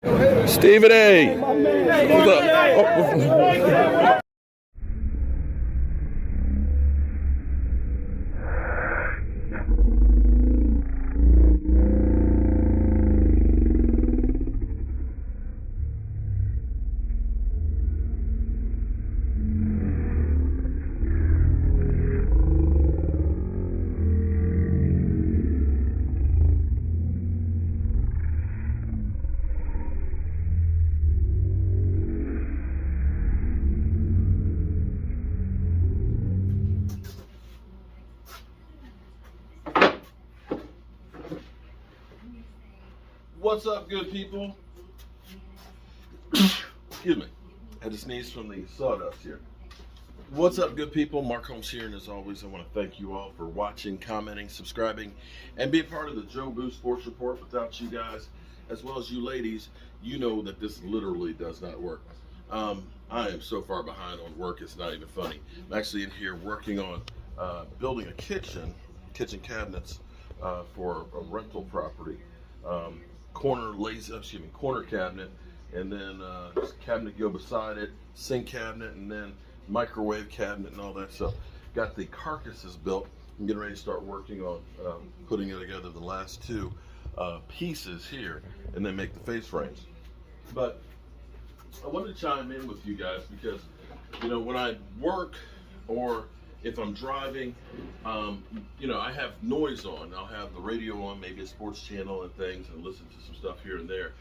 Stephen A. What's up? What's up, good people? Excuse me. I had to sneeze from the sawdust here. What's up, good people? Mark Holmes here, and as always, I want to thank you all for watching, commenting, subscribing, and being part of the Joe Boo Sports Report. Without you guys, as well as you ladies, you know that this literally does not work. I am so far behind on work, it's not even funny. I'm actually in here working on building a kitchen cabinets for a rental property. Corner cabinet, and then just cabinet go beside it, sink cabinet, and then microwave cabinet and all that stuff. Got the carcasses built. I'm getting ready to start working on putting it together, the last two pieces here, and then make the face frames. But I wanted to chime in with you guys because, you know, when I work or if I'm driving, you know, I have noise on. I'll have the radio on, maybe a sports channel and things, and listen to some stuff here and there.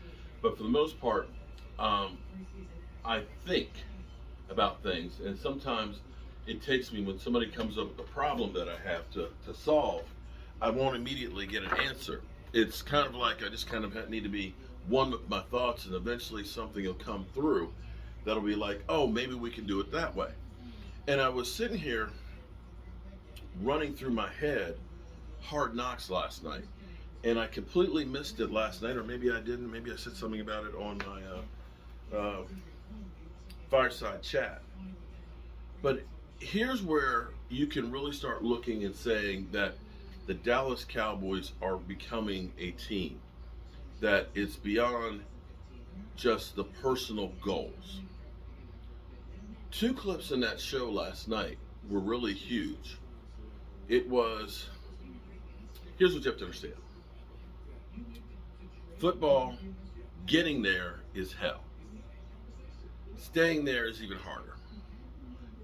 But for the most part, I think about things, and sometimes it takes me, when somebody comes up with a problem that I have to solve, I won't immediately get an answer. It's kind of like I just kind of need to be one with my thoughts, and eventually something will come through that'll be like, oh, maybe we can do it that way. And I was sitting here running through my head Hard Knocks last night, and I completely missed it last night, or maybe I didn't. Maybe I said something about it on my fireside chat. But here's where you can really start looking and saying that the Dallas Cowboys are becoming a team that is beyond just the personal goals. Two clips in that show last night were really huge. It was, here's what you have to understand. Football, getting there is hell. Staying there is even harder.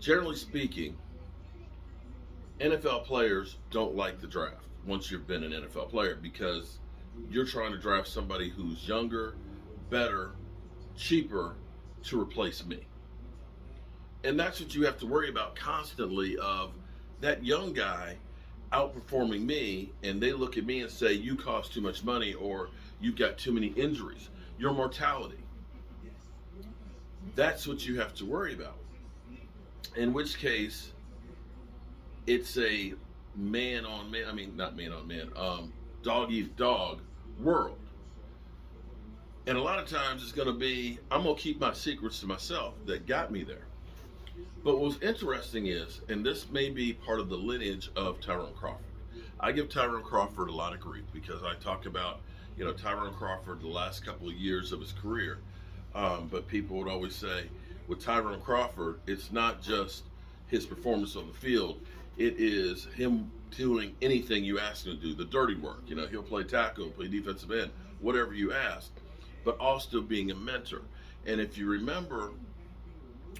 Generally speaking, NFL players don't like the draft once you've been an NFL player, because you're trying to draft somebody who's younger, better, cheaper to replace me. And that's what you have to worry about constantly, of that young guy outperforming me, and they look at me and say, you cost too much money, or you've got too many injuries, your mortality. That's what you have to worry about. In which case, it's a dog eat dog world. And a lot of times it's going to be, I'm going to keep my secrets to myself that got me there. But what's interesting is, and this may be part of the lineage of Tyrone Crawford. I give Tyrone Crawford a lot of grief because I talk about, you know, Tyrone Crawford the last couple of years of his career. But people would always say, with Tyrone Crawford, it's not just his performance on the field. It is him doing anything you ask him to do, the dirty work. You know, he'll play tackle, play defensive end, whatever you ask, but also being a mentor. And if you remember,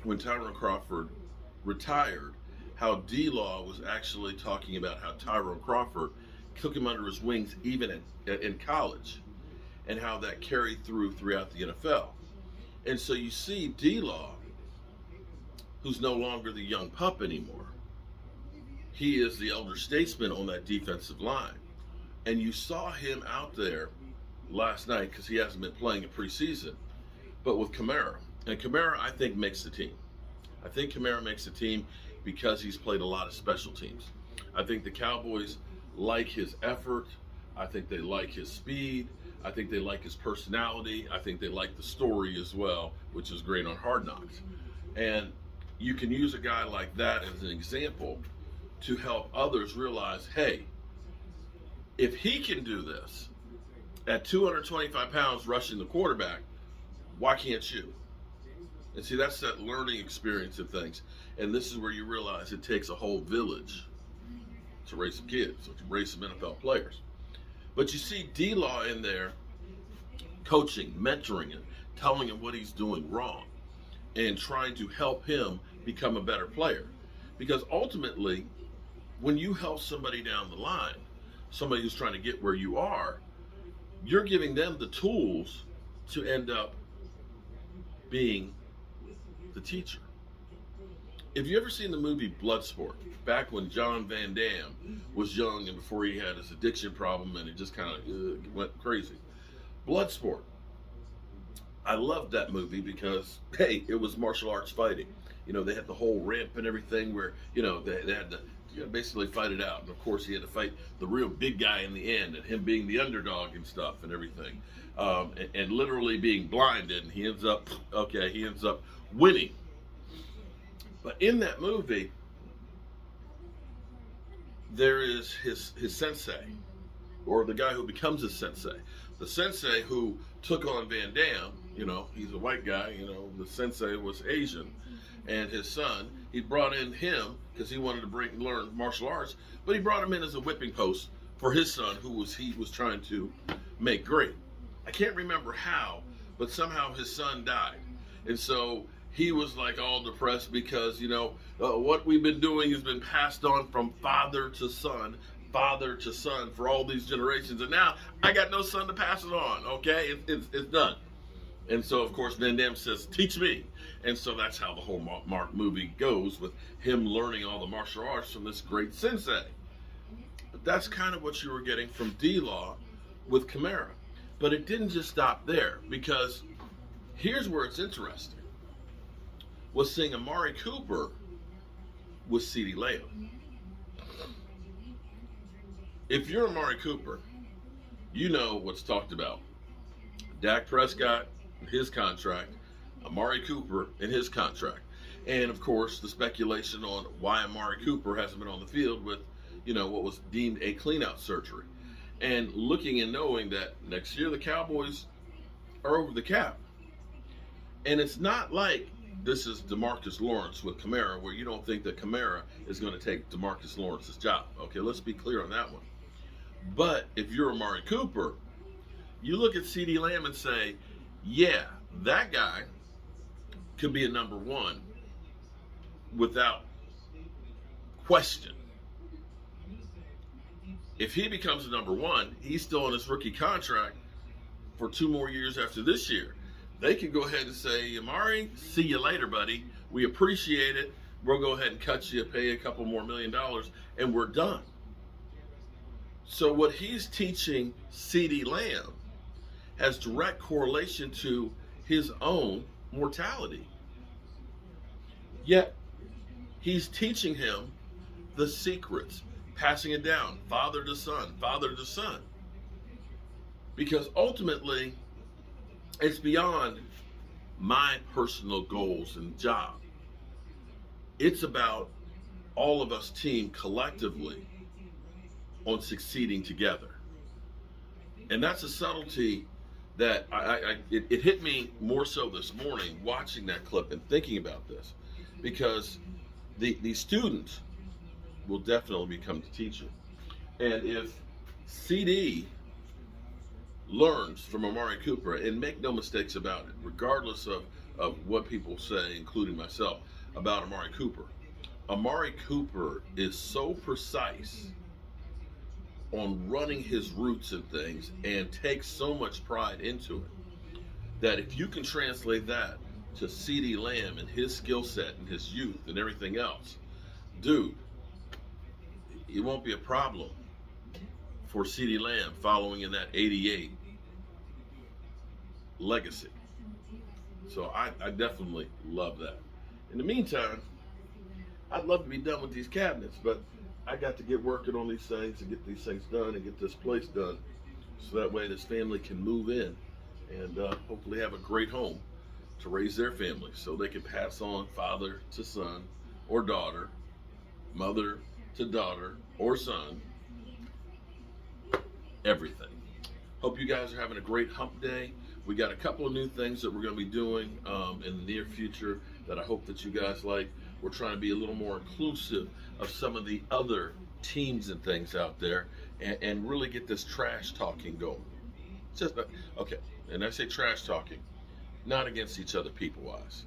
when Tyrone Crawford retired, how D-Law was actually talking about how Tyrone Crawford took him under his wings even in college, and how that carried throughout the NFL. And so you see D-Law, who's no longer the young pup anymore. He is the elder statesman on that defensive line. And you saw him out there last night, because he hasn't been playing in preseason, but with Kamara. And Kamara, I think, makes the team. I think Kamara makes the team because he's played a lot of special teams. I think the Cowboys like his effort. I think they like his speed. I think they like his personality. I think they like the story as well, which is great on Hard Knocks. And you can use a guy like that as an example to help others realize, hey, if he can do this at 225 pounds rushing the quarterback, Why can't you? And see, that's that learning experience of things. And this is where you realize it takes a whole village to raise some kids, or to raise some NFL players. But you see D-Law in there coaching, mentoring him, telling him what he's doing wrong, and trying to help him become a better player. Because ultimately, when you help somebody down the line, somebody who's trying to get where you are, you're giving them the tools to end up being the teacher. If you ever seen the movie Bloodsport, back when John Van Damme was young and before he had his addiction problem and it just kind of went crazy. Bloodsport. I loved that movie because, hey, it was martial arts fighting. You know, they had the whole ramp and everything where, you know, they had to basically fight it out. And of course, he had to fight the real big guy in the end, and him being the underdog and stuff and everything. And literally being blinded, and he ends up winning. But in that movie, there is his sensei, or the guy who becomes his sensei. The sensei who took on Van Damme, you know, he's a white guy, you know, the sensei was Asian. And his son, he brought in him because he wanted to learn martial arts, but he brought him in as a whipping post for his son, he was trying to make great. I can't remember how, but somehow his son died. And so he was like all depressed because, you know, what we've been doing has been passed on from father to son for all these generations. And now I got no son to pass it on, okay? It's done. And so, of course, Van Damme says, teach me. And so that's how the whole movie goes, with him learning all the martial arts from this great sensei. But that's kind of what you were getting from D-Law with Kamara. But it didn't just stop there, because here's where it's interesting. Was seeing Amari Cooper with Ceedee Lamb. If you're Amari Cooper, you know what's talked about. Dak Prescott, his contract, Amari Cooper in his contract. And of course, the speculation on why Amari Cooper hasn't been on the field with, you know, what was deemed a clean-out surgery. And looking and knowing that next year the Cowboys are over the cap. And it's not like this is DeMarcus Lawrence with Kamara, where you don't think that Kamara is going to take DeMarcus Lawrence's job. Okay, let's be clear on that one. But if you're Amari Cooper, you look at Ceedee Lamb and say, yeah, that guy could be a number one without question. If he becomes a number one, he's still on his rookie contract for 2 more years after this year. They can go ahead and say, Amari, see you later, buddy. We appreciate it. We'll go ahead and cut you, pay a couple more $1 million, and we're done. So what he's teaching Ceedee Lamb has direct correlation to his own mortality. Yet, he's teaching him the secrets, passing it down, father to son, father to son. Because ultimately, it's beyond my personal goals and job. It's about all of us team collectively on succeeding together. And that's a subtlety that it hit me more so this morning watching that clip and thinking about this, because the student will definitely become the teacher. And if Ceedee learns from Amari Cooper, and make no mistakes about it, regardless of what people say, including myself, about Amari Cooper is so precise on running his routes and things, and takes so much pride into it, that if you can translate that to Ceedee Lamb and his skill set and his youth and everything else, dude, it won't be a problem for Ceedee Lamb following in that 88 legacy. So I definitely love that. In the meantime, I'd love to be done with these cabinets, but I got to get working on these things and get these things done and get this place done, so that way this family can move in and hopefully have a great home to raise their family, so they can pass on father to son or daughter, mother to daughter or son, everything. Hope you guys are having a great hump day. We got a couple of new things that we're going to be doing in the near future that I hope that you guys like. We're trying to be a little more inclusive of some of the other teams and things out there, and really get this trash talking going. Just okay, and I say trash talking, not against each other people wise,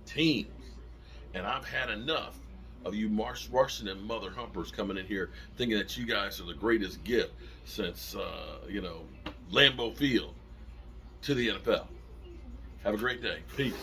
teams. And I've had enough of you Washington mother humpers coming in here thinking that you guys are the greatest gift since Lambeau Field to the NFL. Have a great day. Peace.